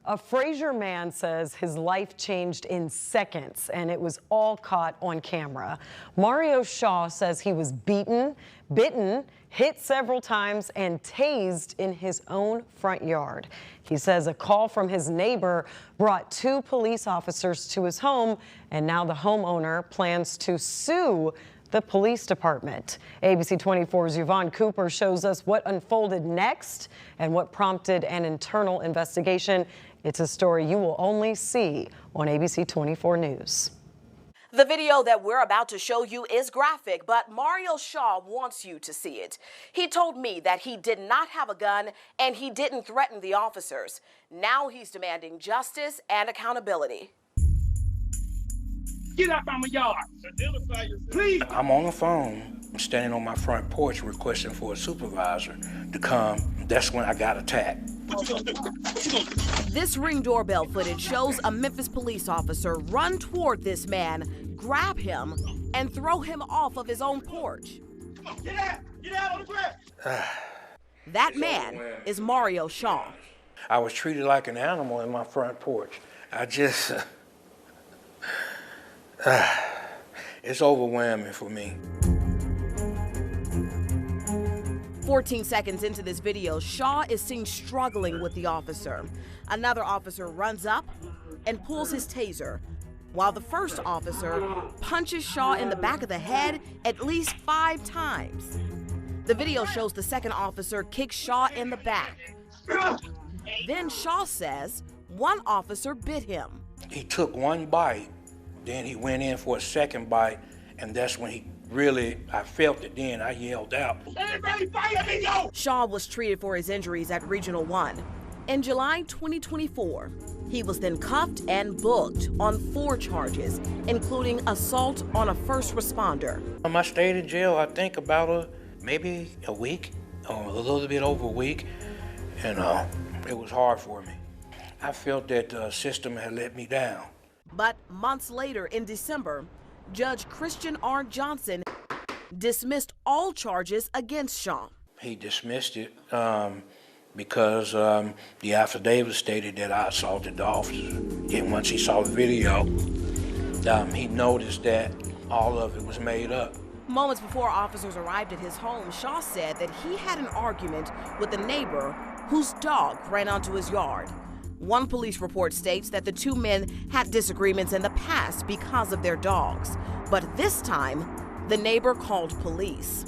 A Fraser man says his life changed in seconds, and it was all caught on camera. Mario Shaw says he was beaten, bitten, hit several times, and tased in his own front yard. He says a call from his neighbor brought 2 police officers to his home, and now the homeowner plans to sue the police department. ABC 24's Yvonne Cooper shows us what unfolded next and what prompted an internal investigation. It's a story you will only see on ABC 24 News. The video that we're about to show you is graphic, but Mario Shaw wants you to see it. He told me that he did not have a gun and he didn't threaten the officers. Now he's demanding justice and accountability. Get up on my yard. Identify yourself. Please. I'm on the phone. I'm standing on my front porch requesting for a supervisor to come. That's when I got attacked. What you gonna do? What you gonna do? This Ring doorbell footage shows a Memphis police officer run toward this man, grab him, and throw him off of his own porch. Come on, get out! Get out on the ground! That man is Mario Shaw. I was treated like an animal in my front porch. I just, it's overwhelming for me. 14 seconds into this video, Shaw is seen struggling with the officer. Another officer runs up and pulls his taser, while the first officer punches Shaw in the back of the head at least 5 times. The video shows the second officer kick Shaw in the back. Then Shaw says one officer bit him. He took one bite, then he went in for a second bite, and that's when he really, I felt it then. I yelled out. Everybody fire me, yo! Shaw was treated for his injuries at Regional 1. In July 2024, he was then cuffed and booked on 4 charges, including assault on a first responder. I stayed in jail, I think, about maybe a week, or a little bit over a week, and it was hard for me. I felt that the system had let me down. But months later, in December, Judge Christian R. Johnson dismissed all charges against Shaw. He dismissed it because the affidavit stated that I assaulted the officer. And once he saw the video, he noticed that all of it was made up. Moments before officers arrived at his home, Shaw said that he had an argument with a neighbor whose dog ran onto his yard. One police report states that the 2 men had disagreements in the past because of their dogs, but this time, the neighbor called police.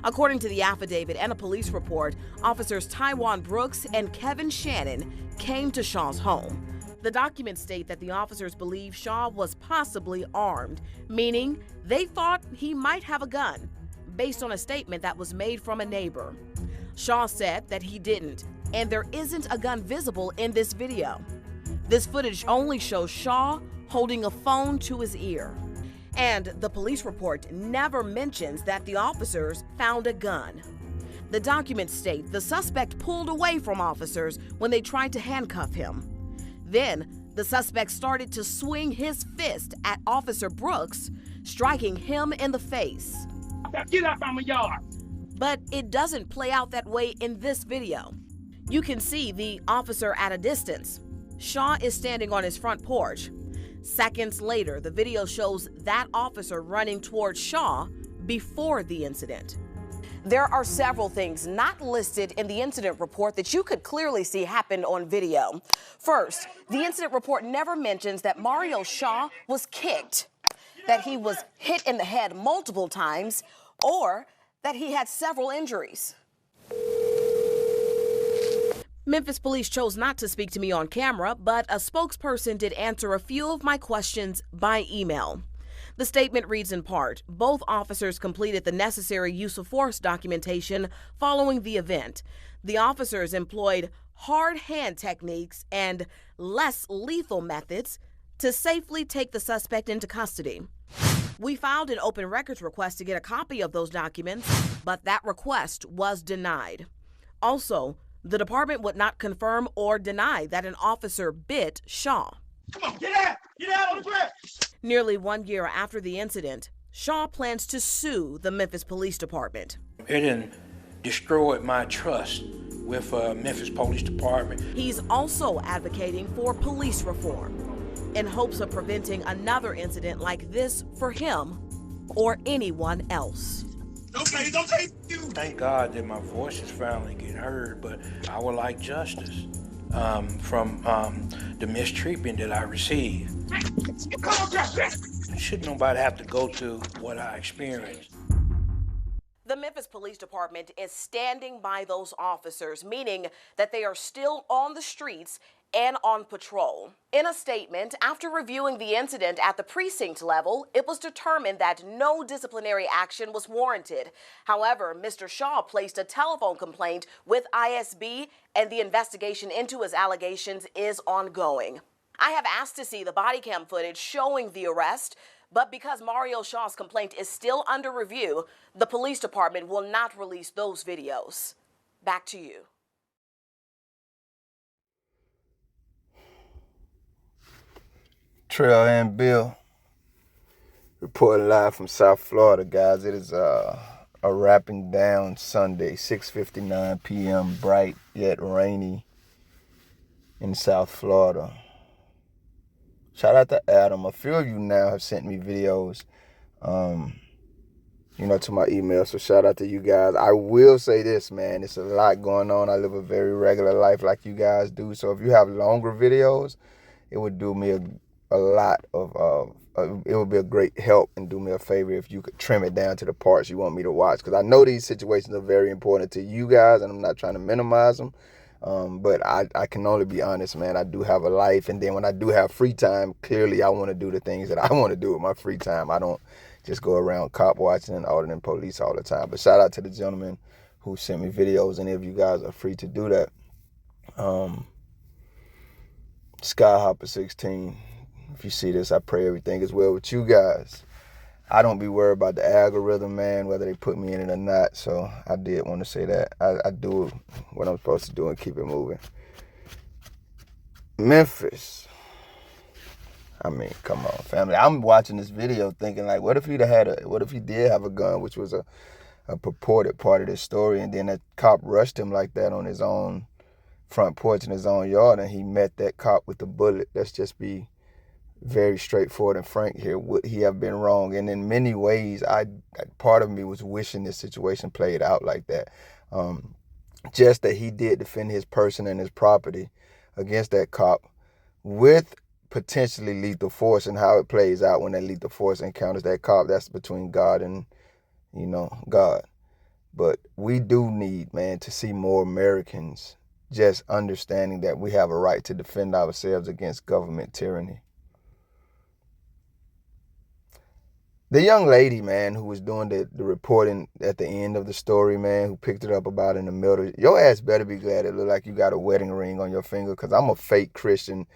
According to the affidavit and a police report, officers Tywan Brooks and Kevin Shannon came to Shaw's home. The documents state that the officers believe Shaw was possibly armed, meaning they thought he might have a gun, based on a statement that was made from a neighbor. Shaw said that he didn't, and there isn't a gun visible in this video. This footage only shows Shaw holding a phone to his ear. And the police report never mentions that the officers found a gun. The documents state the suspect pulled away from officers when they tried to handcuff him. Then, the suspect started to swing his fist at Officer Brooks, striking him in the face. Get up on my yard! But it doesn't play out that way in this video. You can see the officer at a distance. Shaw is standing on his front porch. Seconds later, the video shows that officer running towards Shaw before the incident. There are several things not listed in the incident report that you could clearly see happened on video. First, the incident report never mentions that Mario Shaw was kicked, that he was hit in the head multiple times, or that he had several injuries. Memphis police chose not to speak to me on camera, but a spokesperson did answer a few of my questions by email. The statement reads in part, both officers completed the necessary use of force documentation following the event. The officers employed hard hand techniques and less lethal methods to safely take the suspect into custody. We filed an open records request to get a copy of those documents, but that request was denied. Also, the department would not confirm or deny that an officer bit Shaw. Come on, get out! Get out on the ground! Nearly 1 year after the incident, Shaw plans to sue the Memphis Police Department. It destroyed my trust with Memphis Police Department. He's also advocating for police reform in hopes of preventing another incident like this for him or anyone else. Don't say you. Thank God that my voice is finally getting heard, but I would like justice from the mistreatment that I received. Shouldn't nobody have to go through what I experienced. The Memphis Police Department is standing by those officers, meaning that they are still on the streets and on patrol. In a statement, after reviewing the incident at the precinct level, it was determined that no disciplinary action was warranted. However, Mr. Shaw placed a telephone complaint with ISB, and the investigation into his allegations is ongoing. I have asked to see the body cam footage showing the arrest, but because Mario Shaw's complaint is still under review, the police department will not release those videos. Back to you. Trail and Bill, reporting live from South Florida, guys. It is a wrapping down Sunday, 6:59 p.m., bright yet rainy in South Florida. Shout out to Adam. A few of you now have sent me videos, to my email. So shout out to you guys. I will say this, man. It's a lot going on. I live a very regular life like you guys do. So if you have longer videos, it would do me a lot of, it would be a great help and do me a favor if you could trim it down to the parts you want me to watch. Because I know these situations are very important to you guys, and I'm not trying to minimize them. But I can only be honest, man. I do have a life, and then when I do have free time, clearly I want to do the things that I want to do with my free time. I don't just go around cop watching and auditing police all the time. But shout out to the gentleman who sent me videos, and if you guys are free to do that. Skyhopper16, if you see this, I pray everything is well with you guys. I don't be worried about the algorithm, man, whether they put me in it or not. So I did want to say that. I do what I'm supposed to do and keep it moving. Memphis. I mean, come on, family. I'm watching this video thinking, like, what if he did have a gun, which was a purported part of this story, and then that cop rushed him like that on his own front porch in his own yard, and he met that cop with the bullet. Let's just be very straightforward and frank here. Would he have been wrong? And in many ways, part of me was wishing this situation played out like that. Just that he did defend his person and his property against that cop with potentially lethal force, and how it plays out when that lethal force encounters that cop. That's between God and, God. But we do need, man, to see more Americans just understanding that we have a right to defend ourselves against government tyranny. The young lady, man, who was doing the reporting at the end of the story, man, who picked it up about in the middle, your ass better be glad it looked like you got a wedding ring on your finger, because I'm a fake Christian,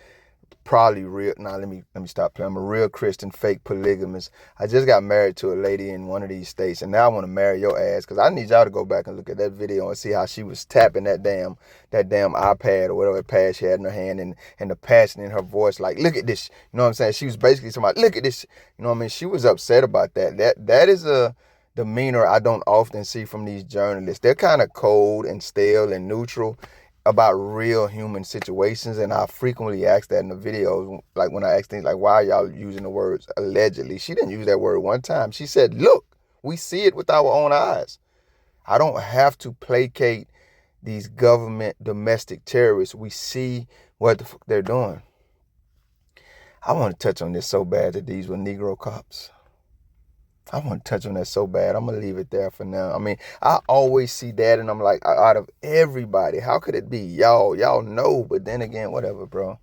probably real. Nah, let me stop playing. I'm a real Christian, fake polygamist. I just got married to a lady in one of these states, and now I want to marry your ass, because I need y'all to go back and look at that video and see how she was tapping that damn iPad or whatever pad she had in her hand, and the passion in her voice, like, look at this. You know what I'm saying? She was basically somebody, look at this. You know what I mean? She was upset about that. That is a demeanor I don't often see from these journalists. They're kind of cold and stale and neutral about real human situations, and I frequently ask that in the videos, like when I ask things like, why are y'all using the words allegedly? She didn't use that word one time. She said, look, we see it with our own eyes. I don't have to placate these government domestic terrorists. We see what the fuck they're doing. I want to touch on this so bad, that these were Negro cops. I want to touch on that so bad. I'm going to leave it there for now. I mean, I always see that, and I'm like, out of everybody, how could it be y'all? Y'all know, but then again, whatever, bro.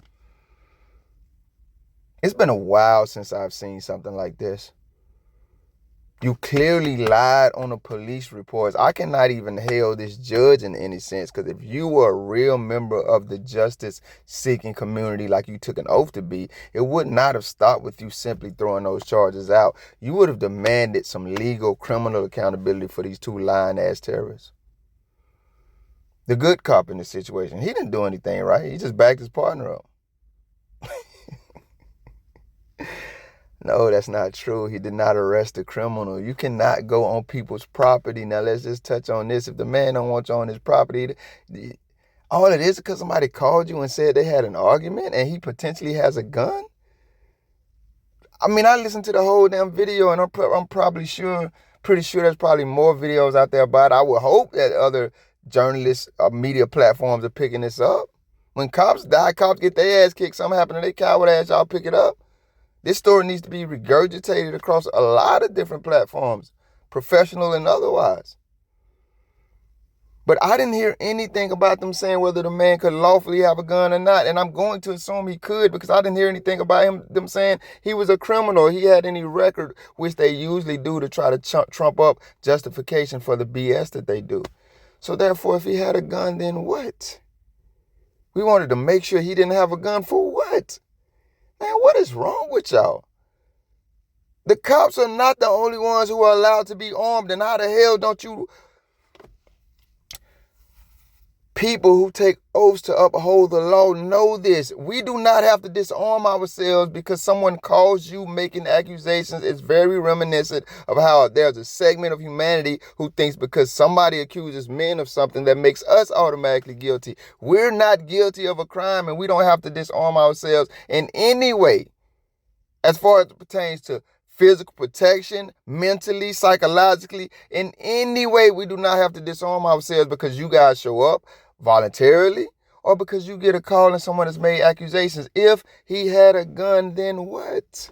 It's been a while since I've seen something like this. You clearly lied on the police reports. I cannot even hail this judge in any sense, because if you were a real member of the justice-seeking community like you took an oath to be, it would not have stopped with you simply throwing those charges out. You would have demanded some legal criminal accountability for these two lying-ass terrorists. The good cop in this situation, he didn't do anything, right? He just backed his partner up. No, that's not true. He did not arrest a criminal. You cannot go on people's property. Now, let's just touch on this. If the man don't want you on his property, all it is because somebody called you and said they had an argument and he potentially has a gun? I mean, I listened to the whole damn video, and I'm pretty sure there's probably more videos out there about it. I would hope that other journalists or media platforms are picking this up. When cops die, cops get their ass kicked, something happened to their coward ass, y'all pick it up. This story needs to be regurgitated across a lot of different platforms, professional and otherwise. But I didn't hear anything about them saying whether the man could lawfully have a gun or not. And I'm going to assume he could, because I didn't hear anything about them saying he was a criminal, he had any record, which they usually do to try to trump up justification for the BS that they do. So therefore, if he had a gun, then what? We wanted to make sure he didn't have a gun for what? Man, what is wrong with y'all? The cops are not the only ones who are allowed to be armed. And how the hell don't you... People who take oaths to uphold the law know this. We do not have to disarm ourselves because someone calls you making accusations. It's very reminiscent of how there's a segment of humanity who thinks because somebody accuses men of something that makes us automatically guilty. We're not guilty of a crime, and we don't have to disarm ourselves in any way as far as it pertains to physical protection, mentally, psychologically. In any way, we do not have to disarm ourselves because you guys show up voluntarily or because you get a call and someone has made accusations. If he had a gun, then what?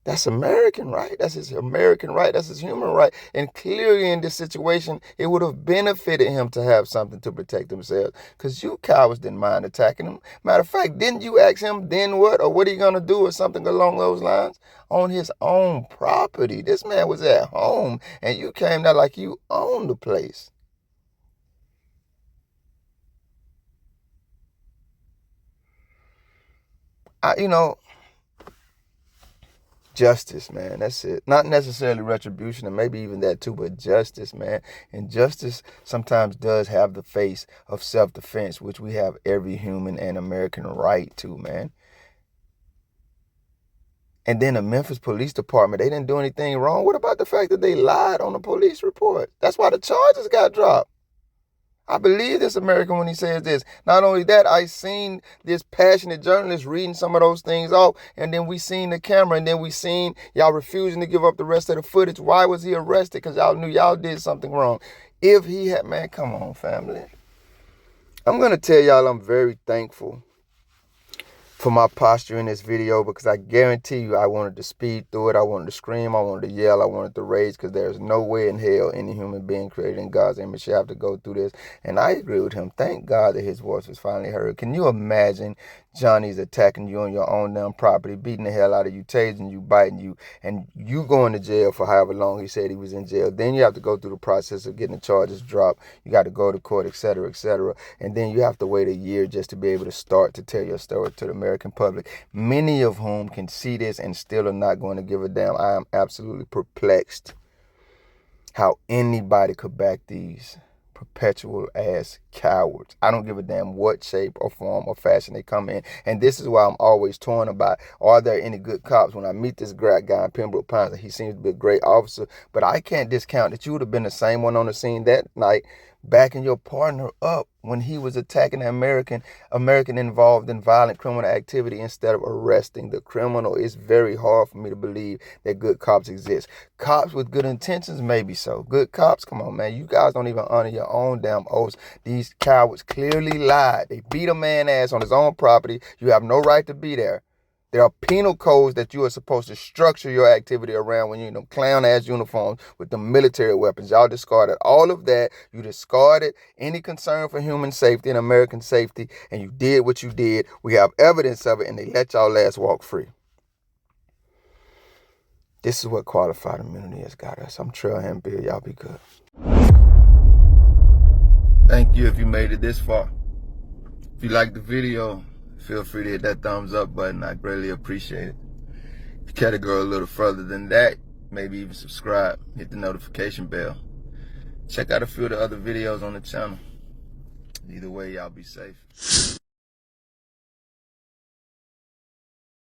That's American right. That's his American right. That's his human right. And clearly in this situation, it would have benefited him to have something to protect himself, because you cowards didn't mind attacking him. Matter of fact, didn't you ask him then what, or what are you going to do, or something along those lines? On his own property. This man was at home and you came there like you owned the place. Justice, man, that's it. Not necessarily retribution, and maybe even that too, but justice, man. And justice sometimes does have the face of self-defense, which we have every human and American right to, man. And then the Memphis Police Department, they didn't do anything wrong. What about the fact that they lied on the police report? That's why the charges got dropped. I believe this American when he says this. Not only that, I seen this passionate journalist reading some of those things off, and then we seen the camera, and then we seen y'all refusing to give up the rest of the footage. Why was he arrested? Because y'all knew y'all did something wrong. If he had, man, come on, family. I'm going to tell y'all I'm very thankful for my posture in this video, because I guarantee you I wanted to speed through it. I wanted to scream. I wanted to yell. I wanted to rage, because there's no way in hell any human being created in God's image should have to go through this. And I agree with him. Thank God that his voice was finally heard. Can you imagine Johnny's attacking you on your own damn property, beating the hell out of you, tasing you, biting you, and you going to jail for however long he said he was in jail? Then you have to go through the process of getting the charges dropped. You got to go to court, etc., etc. And then you have to wait a year just to be able to start to tell your story to the American public, many of whom can see this and still are not going to give a damn. I am absolutely perplexed how anybody could back these perpetual ass cowards. I don't give a damn what shape or form or fashion they come in. And this is why I'm always torn about, are there any good cops? When I meet this great guy in Pembroke Pines, he seems to be a great officer, but I can't discount that you would have been the same one on the scene that night, backing your partner up when he was attacking an American involved in violent criminal activity instead of arresting the criminal. It's very hard for me to believe that good cops exist. Cops with good intentions, maybe so. Good cops, come on, man. You guys don't even honor your own damn oaths. These cowards clearly lied. They beat a man ass on his own property. You have no right to be there. There are penal codes that you are supposed to structure your activity around when you're in them clown-ass uniforms with the military weapons. Y'all discarded all of that. You discarded any concern for human safety and American safety, and you did what you did. We have evidence of it, and they let y'all ass walk free. This is what qualified immunity has got us. I'm Trailhand Bill. Y'all be good. Thank you if you made it this far. If you liked the video, feel free to hit that thumbs up button. I greatly appreciate it. If you care to go a little further than that, maybe even subscribe, hit the notification bell. Check out a few of the other videos on the channel. Either way, y'all be safe.